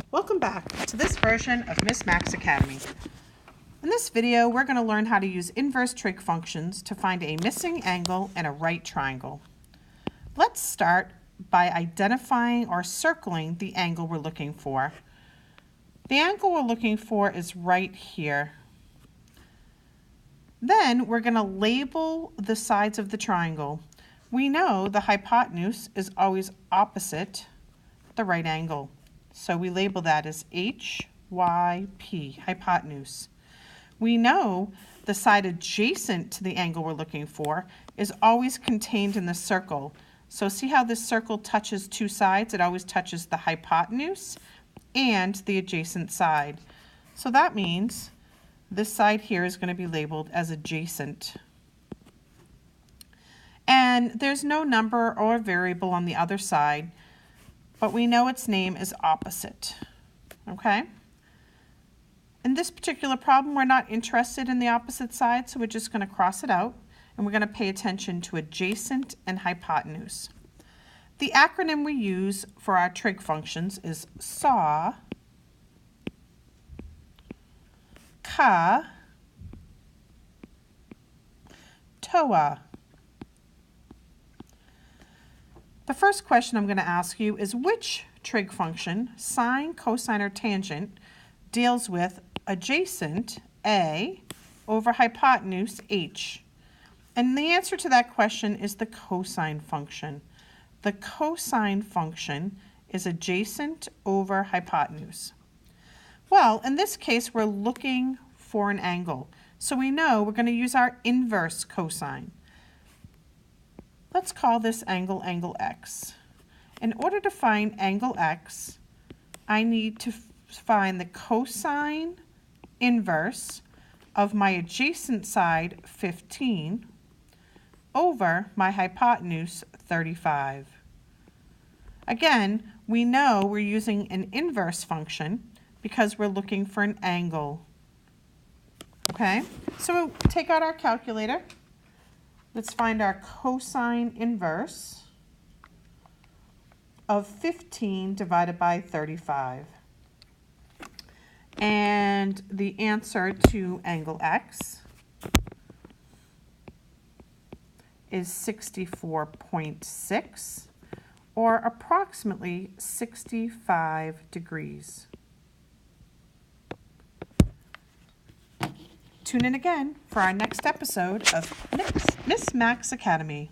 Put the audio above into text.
Welcome back to this version of Miss Max Academy. In this video, we're going to learn how to use inverse trig functions to find a missing angle in a right triangle. Let's start by identifying or circling the angle we're looking for. The angle we're looking for is right here. Then we're going to label the sides of the triangle. We know the hypotenuse is always opposite the right angle. So we label that as HYP, hypotenuse. We know the side adjacent to the angle we're looking for is always contained in the circle. So see how this circle touches two sides? It always touches the hypotenuse and the adjacent side. So that means this side here is going to be labeled as adjacent. And there's no number or variable on the other side, but we know its name is opposite, okay? In this particular problem, we're not interested in the opposite side, so we're just going to cross it out, and we're going to pay attention to adjacent and hypotenuse. The acronym we use for our trig functions is SAW, CA, TOA. The first question I'm going to ask you is which trig function, sine, cosine, or tangent, deals with adjacent, A, over hypotenuse, H? And the answer to that question is the cosine function. The cosine function is adjacent over hypotenuse. Well, in this case, we're looking for an angle. So we know we're going to use our inverse cosine. Let's call this angle X. In order to find angle X, I need to find the cosine inverse of my adjacent side, 15, over my hypotenuse, 35. Again, we know we're using an inverse function because we're looking for an angle. Okay, so we'll take out our calculator. Let's find our cosine inverse of 15 divided by 35. And the answer to angle X is 64.6, or approximately 65 degrees. Tune in again for our next episode of Miss Max Academy.